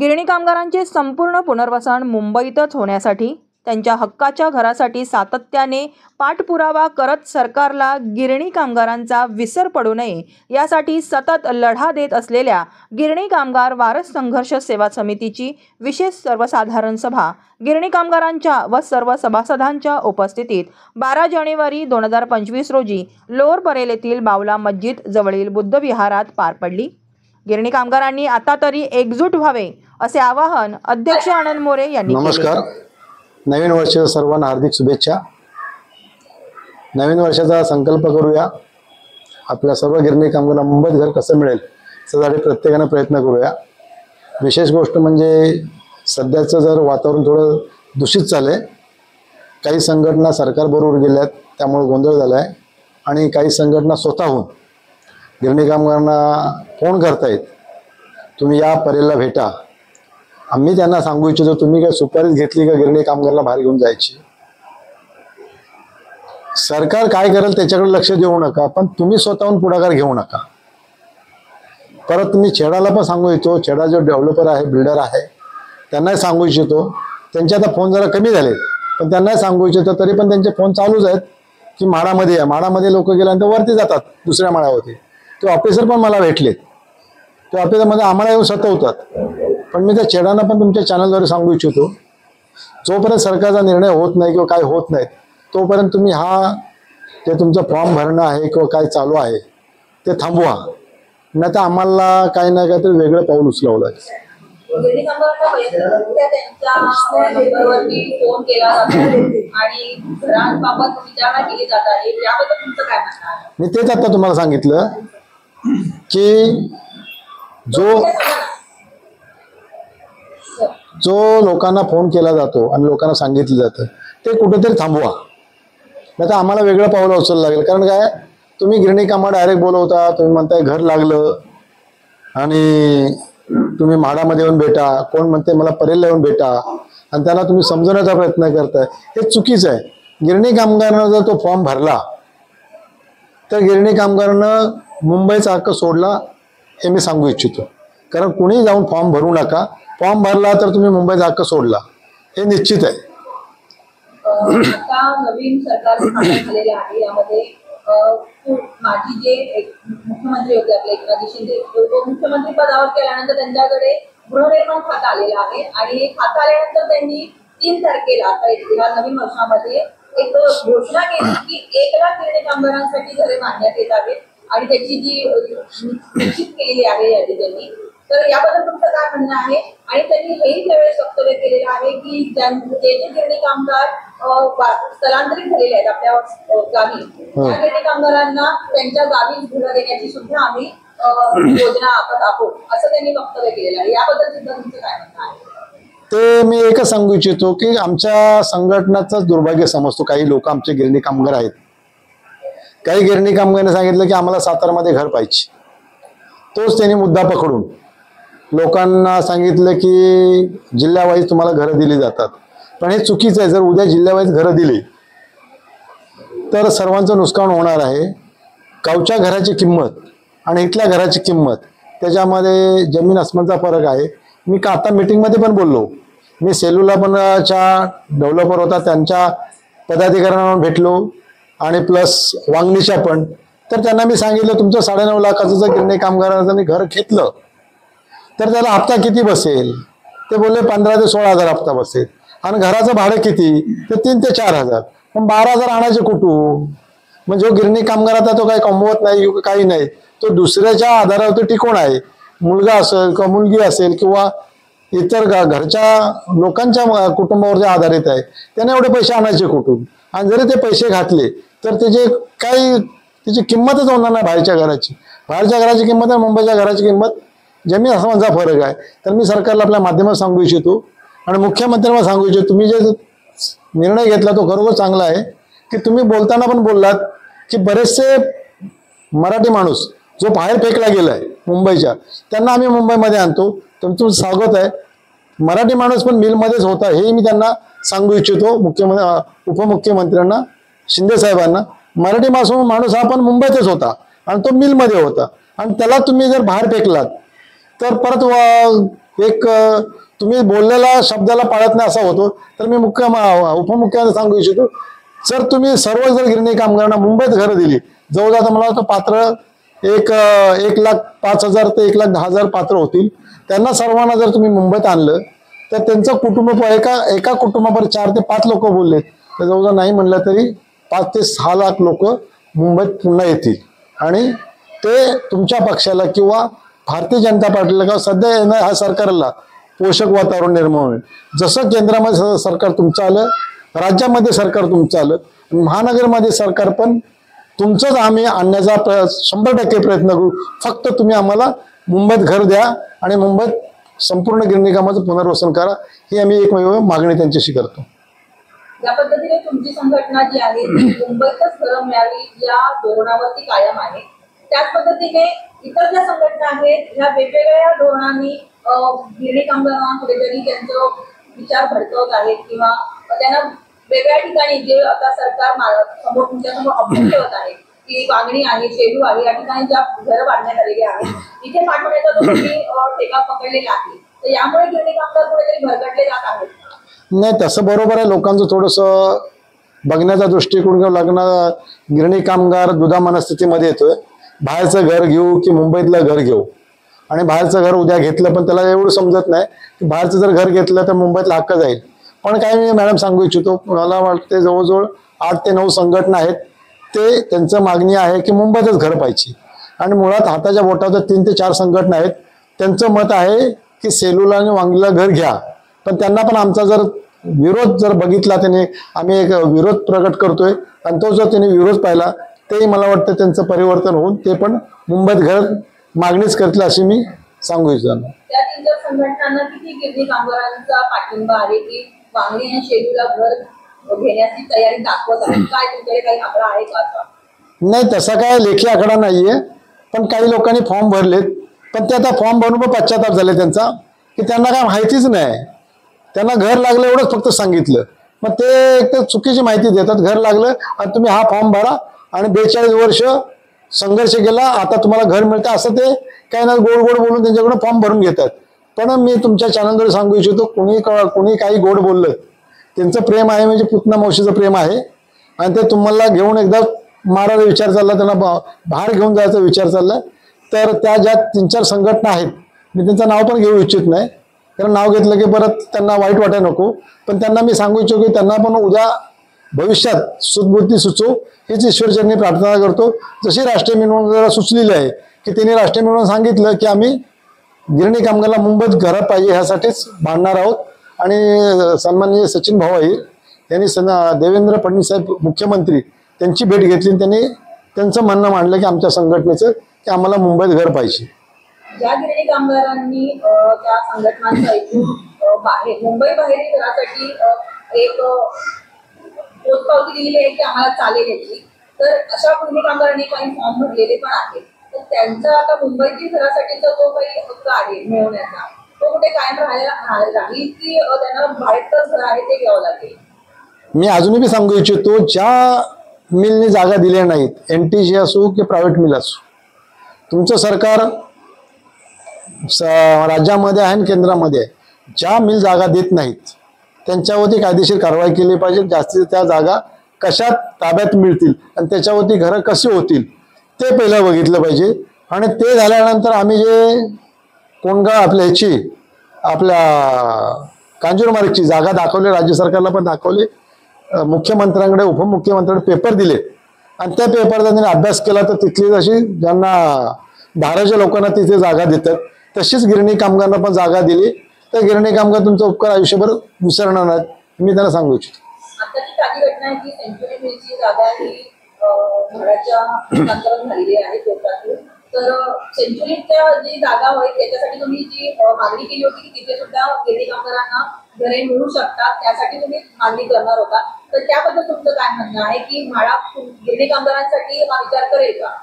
गिरणी कामगारांचे संपूर्ण पुनर्वसन मुंबईतच होण्यासाठी त्यांच्या हक्काच्या घरासाठी सातत्याने पाठपुरावा करत सरकारला गिरणी कामगारांचा विसर पडू नये यासाठी सतत लढा देत असलेल्या गिरणी कामगार वारस संघर्ष सेवा समितीची विशेष सर्वसाधारण सभा गिरणी कामगारांच्या व सर्व सभासदांच्या उपस्थितीत 12 जानेवारी 2025 रोजी लोअर परेल येथील बावला मस्जिद जवळील बुद्ध विहारात पार पडली। गिरणी कामगारांनी आता तरी एकजूट व्हावे असे आवाहन अध्यक्ष आनंद मोरे यांनी केले। नमस्कार, नवीन वर्षाच्या सर्वांना हार्दिक शुभेच्छा। नवीन वर्षाचा संकल्प करूया, आपल्या सर्व गिरणी कामगारांना मुंबईत घर कसं मिळेल यासाठी प्रत्येकाने प्रयत्न करूया। विशेष गोष्ट म्हणजे सध्याचं जर वातावरण थोडं दूषित चाललंय, काही संघटना सरकारबरोबर गेल्यात त्यामुळे गोंधळ झालाय आणि काही संघटना स्वतःहून गिरणी कामगारांना फोन करतायत, तुम्ही या परेलला भेटा। आम्ही त्यांना सांगू इच्छितो, तुम्ही काय सुपारीच घेतली का गिरणी कामगाराला बाहेर घेऊन जायची? सरकार काय करेल त्याच्याकडे लक्ष देऊ नका, पण तुम्ही स्वतःहून पुढाकार घेऊ नका। परत तुम्ही छेडाला पण सांगू इच्छितो, छेडा जो डेव्हलपर आहे, बिल्डर आहे, त्यांनाही सांगू इच्छितो, त्यांचे आता फोन जरा कमी झाले पण त्यांनाही सांगू इच्छितो, तरी पण त्यांचे फोन चालूच आहेत की माळामध्ये या। माळामध्ये लोक गेल्यानंतर वरती जातात दुसऱ्या माळावरती। ते ऑफिसर पण मला भेटलेत, ते ऑफिसरमध्ये आम्हाला येऊन सतवतात। पण मी त्या छेडांना पण तुमच्या चॅनलद्वारे सांगू इच्छितो, जोपर्यंत सरकारचा निर्णय होत नाही किंवा काय होत नाही तोपर्यंत तुम्ही ते तुमचं फॉर्म भरणं आहे किंवा काय चालू आहे ते थांबवा, नाही तर आम्हाला काही ना काहीतरी वेगळं पाऊल उचलावं लागेल। मी तेच आता तुम्हाला सांगितलं की जो लोकांना फोन केला जातो आणि लोकांना सांगितलं जातं ते कुठेतरी थांबवा, नाही तर आम्हाला वेगळं पाऊल उचलावं लागेल। कारण काय, तुम्ही गिरणी कामगार डायरेक्ट बोलवता, तुम्ही म्हणताय घर लागलं आणि तुम्ही म्हाडामध्ये येऊन भेटा, कोण म्हणते मला परेलला येऊन भेटा, आणि त्यांना तुम्ही समजवण्याचा प्रयत्न करताय, हे चुकीचं आहे। गिरणी कामगारांना जर तो फॉर्म भरला तर गिरणी कामगारांना मुंबईचा हक्क सोडला हे मी सांगू इच्छितो। कारण कुणी जाऊन फॉर्म भरू नका, फॉर्म भरला तर तुम्ही मुंबईचा हक्क सोडला हे निश्चित आहे। आता नवीन सरकार स्थापन झालेले आहे, यामध्ये माजी जे मुख्यमंत्री होते आपले एकनाथ शिंदे, मुख्यमंत्री पदावर केल्यानंतर त्यांच्याकडे गृहनिर्माण खातं आलेलं आहे आणि हे खातं आल्यानंतर त्यांनी 3 तारखेला आता या नवीन वर्षामध्ये एक घोषणा केली की 1 लाख गिरणी कामगारांसाठी घरे बांधण्यात येत आहेत आणि त्याची जी निश्चित केलेली आहे यादी त्यांनी। तर याबद्दल तुमचं काय म्हणणं आहे? आणि त्यांनी हेही त्यावेळेस वक्तव्य केलेलं आहे की जे गिरणी कामगार स्थलांतरित झालेले आहेत आपल्या गावी, त्या गिरणी कामगारांना त्यांच्या गावी घरं देण्याची सुद्धा आम्ही योजना आखत आहोत, असं त्यांनी वक्तव्य केलेलं आहे। याबद्दल सुद्धा तुमचं काय म्हणणं आहे? ते मी एकच सांगू इच्छितो की आमच्या संघटनाचं दुर्भाग्य समजतो, काही लोक आमचे गिरणी कामगार आहेत, काही गिरणी कामगारांनी सांगितलं की आम्हाला सातारमध्ये घर पाहिजे, तोच त्यांनी मुद्दा पकडून लोकांना सांगितलं की जिल्ह्यावाईज तुम्हाला घरं दिली जातात। पण हे चुकीचं आहे। जर उद्या जिल्ह्यावाईज घरं दिली तर सर्वांचं नुकसान होणार आहे। गावच्या घराची किंमत आणि इथल्या घराची किंमत त्याच्यामध्ये जमीन आसमानचा फरक आहे। मी आता मीटिंगमध्ये पण बोललो, मी सेलूला पण डेव्हलपर होता त्यांच्या पदाधिकाऱ्यांना भेटलो आणि प्लस वांगणीच्या पण, तर त्यांना मी सांगितलं तुमचं 9.5 लाखाचं जर गिरणी कामगारांचं घर घेतलं तर त्याला हप्ता किती बसेल? ते बोलले 15 ते 16 हजार हप्ता बसेल आणि घराचं भाडं किती? तर 3 ते 4 हजार, पण 12 हजार आणायचे कुठून? म्हणजे जो गिरणी कामगार आता तो काही कमवत नाही काही नाही, तो दुसऱ्याच्या आधारावरती टिकून आहे। मुलगा असेल किंवा मुलगी असेल किंवा इतर घरच्या लोकांच्या कुटुंबावर आधारित आहे, त्याने एवढे पैसे आणायचे कुठून? आणि जरी ते पैसे घातले तर त्याची किंमतच होणार नाही बाहेरच्या घराची। बाहेरच्या घराची किंमत आणि मुंबईच्या घराची किंमत जमीन आसमानचा फरक आहे। तर मी सरकारला आपल्या माध्यमात सांगू इच्छितो आणि मुख्यमंत्र्यांना सांगू इच्छितो, तुम्ही जे निर्णय घेतला तो खरोखर चांगला आहे की तुम्ही बोलताना पण बोललात की बरेचसे मराठी माणूस जो बाहेर फेकला गेलाय मुंबईच्या, त्यांना आम्ही मुंबईमध्ये आणतो। तुमचं स्वागत आहे। मराठी माणूस पण मिलमध्येच होता हे मी त्यांना सांगू इच्छितो, उपमुख्यमंत्र्यांना, शिंदे साहेबांना। मराठी माणूस हा पण मुंबईतच होता आणि तो मिलमध्ये होता आणि त्याला तुम्ही जर बाहेर फेकलात तर परत एक तुम्ही बोललेला शब्दाला पाळत नाही असा होतो. तर मी उपमुख्यमंत्री सांगू इच्छितो, सर तुम्ही सर्व जर गिरणी कामगारांना मुंबईत घरं दिली, जवळजवळ आता मला वाटतं पात्र 1,05,000 ते 1,10,000 पात्र होतील. त्यांना सर्वांना जर तुम्ही मुंबईत आणलं तर त्यांचं कुटुंब एका कुटुंबावर 4 ते 5 लोक बोलले तर जवळजवळ नाही म्हणलं तरी 5 ते 6 लाख लोक मुंबईत पुन्हा येतील. आणि ते तुमच्या पक्षाला किंवा भारतीय जनता पार्टीला किंवा सध्या येणार ह्या सरकारला पोषक वातावरण निर्माण होईल. जसं केंद्रामध्ये सरकार तुमचं आलं, राज्यामध्ये सरकार तुमचं आलं, महानगरमध्ये सरकार पण तुमचंच आम्ही आणण्याचा 100% प्रयत्न करू. फक्त तुम्ही आम्हाला मुंबईत घर द्या आणि मुंबईत संपूर्ण गिरणी कामाचं पुनर्वसन करा, ही आम्ही एकमेव मागणी त्यांच्याशी करतो. या पद्धतीने तुमची संघटना जी आहे मुंबईतच घरं मिळावी या धोरणावरती कायम आहे. त्याच पद्धतीने इतर ज्या संघटना आहेत ह्या वेगवेगळ्या धोरणांनी गिरणी कामगारांना कुठेतरी त्यांचं विचार भडकवत आहेत किंवा त्यांना वेगळ्या ठिकाणी जे आता सरकार समोर तुमच्यासमोर ऑप्शन ठेवत आहे की वांगणी आहे, शेलू आहे, या ठिकाणी ज्या घरं बांधण्यात आलेली आहेत तिथे पाठवण्याचा जो तुम्ही ठेका पकडलेला आहे, तर यामुळे गिरणी कामगार कुठेतरी भरकटले जात आहेत. नाही, तसं बरोबर आहे. लोकांचं थोडंसं बघण्याचा दृष्टिकोन किंवा लागणार. गिरणी कामगार दुधा मनस्थितीमध्ये येतोय, बाहेरचं घर घेऊ की मुंबईतलं घर घेऊ. आणि बाहेरचं घर उद्या घेतलं पण त्याला एवढं समजत नाही की बाहेरचं जर घर घेतलं तर मुंबईतला हक्क जाईल. पण काय मी मॅडम सांगू इच्छितो, मला वाटते जवळजवळ 8 ते 9 संघटना आहेत, ते त्यांचं मागणी आहे की मुंबईतच घर पाहिजे. आणि मुळात हाताच्या बोटावर 3 ते 4 संघटना आहेत, त्यांचं मत आहे की सेलूला आणि वांगीला घर घ्या. पण त्यांना पण आमचा जर विरोध जर बघितला त्याने, आम्ही एक विरोध प्रकट करतोय आणि तो जर त्यांनी विरोध पाहिला तेही मला वाटतं त्यांचं परिवर्तन होऊन ते पण मुंबईत घर मागणीच करतील अशी मी सांगू इच्छितो. त्या 3 संघटनांना किती गिरणी कामगारांचा पाठिंबा आहे की वांगणी आणि शेलूला घर घेण्याची तयारी दाखवत आहे? काय तुमच्याकडे काही आकडा आहे का? नाही, तसा काय लेखी आकडा नाहीये. पण काही लोकांनी फॉर्म भरलेत, पण ते आता फॉर्म भरून पण पश्चाताप झाले त्यांचा की त्यांना काय माहितीच नाही. त्यांना घर लागलं एवढंच फक्त सांगितलं, मग ते एक तर चुकीची माहिती देतात. घर लागलं आणि तुम्ही हा फॉर्म भरा आणि 42 वर्ष संघर्ष केला, आता तुम्हाला घर मिळतं असं ते काही ना गोड गोड बोलून त्यांच्याकडून फॉर्म भरून घेतात. पण मी तुमच्या चॅनलवर सांगू इच्छितो, कुणी काही गोड बोललं, त्यांचं प्रेम आहे म्हणजे पुतना मावशीचं प्रेम आहे आणि ते तुम्हाला घेऊन एकदा मारायचा विचार चालला, त्यांना बाहेर घेऊन जायचा विचार चालला. तर त्या ज्या 3-4 संघटना आहेत, मी त्यांचं नाव पण घेऊ इच्छित नाही, कारण नाव घेतलं की परत त्यांना वाईट वाटायला नको. पण त्यांना मी सांगू इच्छितो की त्यांना पण उद्या भविष्यात सुदबुद्धी सुचो हीच ईश्वरचरणी प्रार्थना करतो. जशी राष्ट्रीय मिळवून सुचलेली आहे की त्यांनी राष्ट्रीय मिळवून सांगितलं की आम्ही गिरणी कामगाराला मुंबईत घरात पाहिजे ह्यासाठीच भांडणार आहोत. आणि सन्माननीय सचिन भाऊ अहिर यांनी देवेंद्र फडणवीस साहेब मुख्यमंत्री त्यांची भेट घेतली आणि त्यांनी त्यांचं म्हणणं मांडलं की आमच्या संघटनेचं की आम्हाला मुंबईत घर पाहिजे. ज्या गिरणी कामगारांनी त्या संघटनांचं ऐकून मुंबई बाहेरील घरासाठी एक पोचपावती दिलेली आहे की आम्हाला चालेल याची, तर अशा गिरणी कामगारांनी काही फॉर्म भरलेले पण आहेत, तर त्यांचा आता मुंबईतील घरासाठीचा जो काही हक्क आहे मिळवण्याचा तो कुठे कायम राहील की त्यांना बाहेरच घर आहे ते घ्यावं लागेल? मी अजूनही बी सांगू इच्छितो, ज्या मिलनी जागा दिल्या नाहीत, NTC असो की प्रायव्हेट मिल असो, तुमचं सरकार राज्यामध्ये आहे आणि केंद्रामध्ये आहे, ज्या मिल जागा देत नाहीत त्यांच्यावरती कायदेशीर कारवाई केली पाहिजे. जास्तीत त्या जागा कशा ताब्यात मिळतील आणि त्याच्यावरती घरं कशी होतील ते पहिलं बघितलं पाहिजे. आणि ते झाल्यानंतर आम्ही जे कोणगा आपल्या कांजूरमार्गची जागा दाखवली, राज्य सरकारला पण दाखवली, मुख्यमंत्र्यांकडे उपमुख्यमंत्र्यांकडे पेपर दिले आणि त्या पेपरचा त्यांनी अभ्यास केला तर तिथली जशी ज्यांना धाराच्या लोकांना तिथे जागा देतात तशीच गिरणी कामगारांना पण जागा दिली, तर गिरणी कामगार तुमचा उपकार आयुष्यभर विसरणार नाहीत, मी त्यांना सांगू इच्छितो. आताची ताजी घटना आहे की सेंच्युरी मिलची जागा ही भाड्याच्या हस्तांतरण झालेली आहे कोर्टातून, तर सेंच्युरीच्या जी जागा होईल त्याच्यासाठी तुम्ही जी मागणी केली होती की तिथे सुद्धा गिरणी कामगारांना घरे मिळू शकतात, त्यासाठी तुम्ही मागणी करणार होता, तर त्याबद्दल तुमचं काय म्हणणं आहे की म्हाडा गिरणी कामगारांसाठी हा विचार करेल का?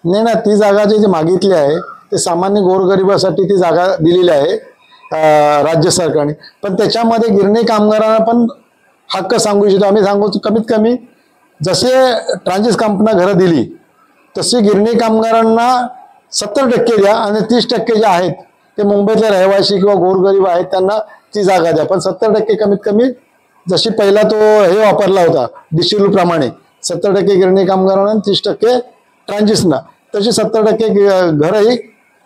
नाही ना, ती जागा जी मागितली आहे ते सामान्य गोरगरिबासाठी ती जागा दिलेली आहे राज्य सरकारने. पण त्याच्यामध्ये गिरणी कामगारांना पण हक्क सांगू इच्छितो. आम्ही सांगू कमीत कमी जसे ट्रान्झिट कंपन्या घरं दिली तशी गिरणी कामगारांना 70% द्या आणि 30% जे आहेत ते मुंबईतले रहिवासी किंवा गोरगरीब आहेत त्यांना ती जागा द्या, पण 70% कमीत कमी जशी पहिला तो हे वापरला होता डिशिलू प्रमाणे 70% गिरणी कामगारांना 30% ट्रान्झिशनला, तशी 70% घरं ही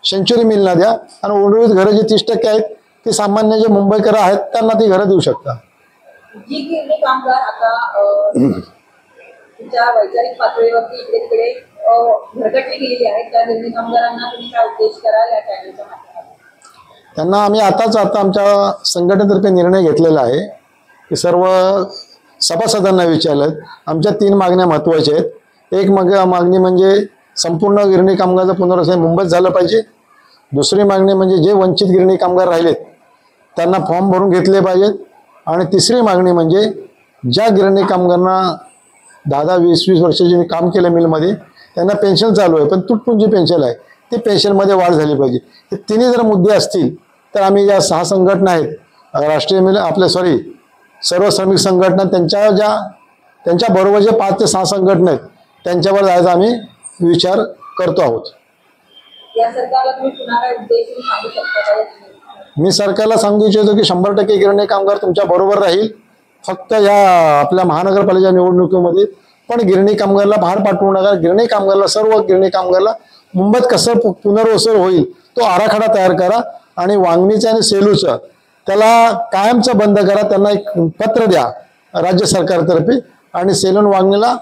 सेंचुरी मिलना द्या आणि उर्वरित घरं जी 30% आहेत ती सामान्य जे मुंबईकर आहेत त्यांना ती घरं देऊ शकता. जी गिरणी कामगार आता तुमच्या वैचारिक पातळीवरती इकडे तिकडे भरकटली गेलेली आहेत, त्या गिरणी कामगारांना तुम्ही काय उद्देश कराल या चॅनलच्या माध्यमातून? त्यांना आम्ही आता आमच्या संघटनेतर्फे निर्णय घेतलेला आहे की सर्व सभासदांना विचारलं, आमच्या 3 मागण्या महत्त्वाच्या आहेत. एक मागणी म्हणजे संपूर्ण गिरणी कामगाराचं पुनर्वसन मुंबईत झालं पाहिजे. दुसरी मागणी म्हणजे जे वंचित गिरणी कामगार राहिलेत त्यांना फॉर्म भरून घेतले पाहिजेत. आणि तिसरी मागणी म्हणजे ज्या गिरणी कामगारांना 10-20 वर्षाची काम केलं मिलमध्ये त्यांना पेन्शन चालू आहे पण तुटपुंजी पेन्शन आहे, ती पेन्शनमध्ये वाढ झाली पाहिजे. हे तिन्ही जर मुद्दे असतील तर आम्ही ज्या 6 संघटना आहेत राष्ट्रीय मिल सर्व श्रमिक संघटना त्यांच्या बरोबर जे 5 ते 6 संघटना आहेत त्यांच्यावर जायचा आम्ही विचार करतो आहोत. या सरकारला तुम्ही पुन्हा काय उद्देश सांगू शकता का? मी सरकारला सांगू इच्छितो की 100% गिरणी कामगार तुमच्या बरोबर राहील. फक्त या आपल्या महानगरपालिका निवडणुकीमध्ये पण गिरणी कामगारला बाहेर पाठवू नका. गिरणी कामगारला सर्व गिरणी कामगारला मुंबईत कसं पुनर्वसन होईल तो आराखडा तयार करा आणि वांगणीचं आणि सेलूचं त्याला कायमचं बंद करा. त्यांना एक पत्र द्या राज्य सरकारतर्फे आणि सेलून वांगणीला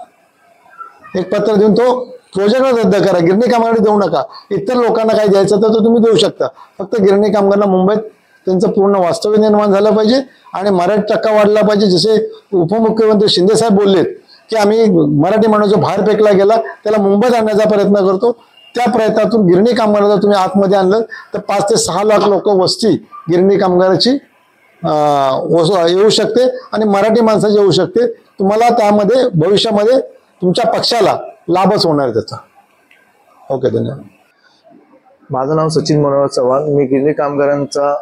एक पत्र देऊन तो प्रोजेक्ट रद्द करा. गिरणी कामगारांना देऊ नका. इतर लोकांना काही द्यायचं तर तो तुम्ही देऊ शकता. फक्त गिरणी कामगारांना मुंबईत त्यांचं पूर्ण वास्तव्य निर्माण झालं पाहिजे आणि मराठी टक्का वाढला पाहिजे. जसे उपमुख्यमंत्री शिंदे साहेब बोललेत की आम्ही मराठी माणूस जो बाहेर फेकला गेला त्याला मुंबईत आणण्याचा प्रयत्न करतो, त्या प्रयत्नातून गिरणी कामगारांना तुम्ही आतमध्ये आणलं तर 5 ते 6 लाख लोक वस्ती गिरणी कामगाराची येऊ शकते आणि मराठी माणसाची येऊ शकते. तुम्हाला त्यामध्ये भविष्यामध्ये तुमच्या पक्षाला लाभच होणार त्याचा. ओके, धन्यवाद. माझं नाव सचिन मनोहर चव्हाण. मी गिरणी कामगारांचा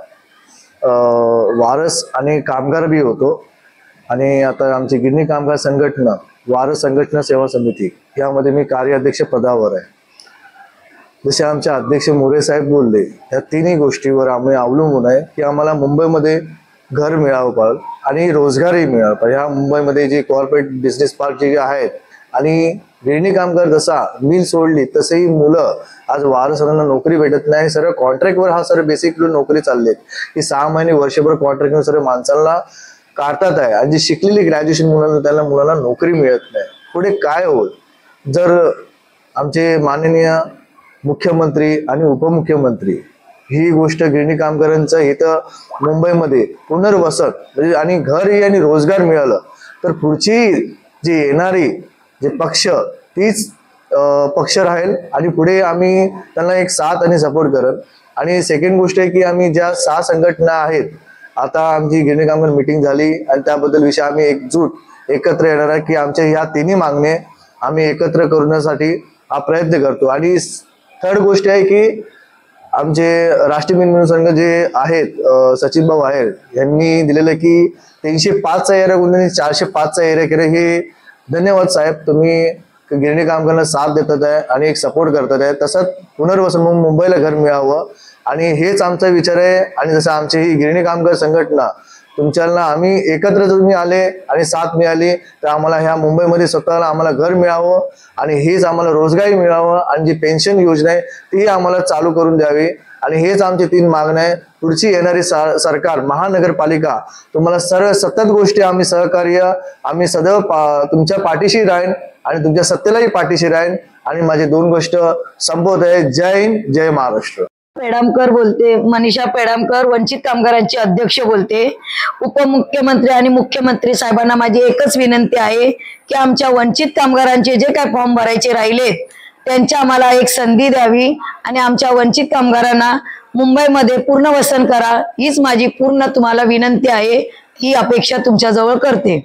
वारस आणि कामगार बी होतो आणि आता आमची गिरणी कामगार संघटना वारस संघटना सेवा समिती यामध्ये मी कार्याध्यक्ष पदावर आहे. जसे आमचे अध्यक्ष मोरे साहेब बोलले, या तिन्ही गोष्टीवर आम्ही अवलंबून आहे की आम्हाला मुंबईमध्ये घर मिळावं पाहिजे आणि रोजगारही मिळावा पाहिजे. ह्या मुंबईमध्ये जे कॉर्पोरेट बिझनेस पार्क जे आहेत आणि गिरणी कामगार जसा मिल सोडली तसेही मुलं आज वारसांना नोकरी भेटत नाही. सर्व कॉन्ट्रॅक्टवर हा सर्व बेसिकली नोकरी चालली की 6 महिने वर्षभर कॉन्ट्रॅक्टवर सर्व माणसांना काढतात आहे आणि जी शिकलेली ग्रॅज्युएशन मुलांना नोकरी मिळत नाही. पुढे काय होईल जर आमचे माननीय मुख्यमंत्री आणि उपमुख्यमंत्री ही गोष्ट गिरणी कामगारांचं इथं मुंबईमध्ये पुनर्वसन म्हणजे आणि घरही आणि रोजगार मिळालं तर पुढची जी येणारी जे पक्ष तीच पक्ष राहील आणि पुढे आम्ही त्यांना एक साथ आणि सपोर्ट करत. आणि सेकंड गोष्ट आहे की आम्ही ज्या 6 संघटना आहेत आता आमची गिरणी कामगार मीटिंग झाली आणि त्याबद्दल विषय आम्ही एकत्र येणार आहे की आमच्या ह्या तिन्ही मागण्या आम्ही एकत्र करण्यासाठी हा प्रयत्न करतो. आणि थर्ड गोष्ट आहे की आमचे राष्ट्रीय मिल संघ जे आहेत सचिन भाऊ आहेर यांनी दिलेलं की 305चा एरिया गुंतवणूक 405चा एरिया केलं. हे धन्यवाद साहेब, तुम्ही गिरणी कामगारांना साथ देतात आहे आणि एक सपोर्ट करतात आहे. तसंच पुनर्वसन म्हणून मुंबईला घर मिळावं आणि हेच आमचा विचार आहे. आणि जसं आमची ही गिरणी कामगार संघटना तुमच्याला आम्ही एकत्र तुम्ही आले आणि साथ मिळाली तर आम्हाला ह्या मुंबईमध्ये स्वतःला आम्हाला घर मिळावं आणि हेच आम्हाला रोजगारी मिळावं आणि जी पेन्शन योजना आहे ती आम्हाला चालू करून द्यावी. आणि हेच आमचे 3 मागण्या आहे. पुढची येणारी सरकार महानगरपालिका तुम्हाला सर्व सतत गोष्टी आम्ही सहकार्य आम्ही सदैव तुमच्या पाठीशी राहीन आणि तुमच्या सत्तेलाही पाठीशी राहीन. आणि माझे 2 गोष्ट संबोध आहे. जय हिंद, जय महाराष्ट्र. पेडामकर बोलते, मनीषा पेडामकर, वंचित कामगारांची अध्यक्ष बोलते. उपमुख्यमंत्री आणि मुख्यमंत्री साहेबांना माझी एकच विनंती आहे की आमच्या वंचित कामगारांचे जे काय फॉर्म भरायचे राहिलेत त्यांची आम्हाला एक संधी द्यावी आणि आमच्या वंचित कामगारांना मुंबईमध्ये पुनर्वसन करा हीच माझी पूर्ण तुम्हाला विनंती आहे. ही अपेक्षा तुमच्याजवळ करते.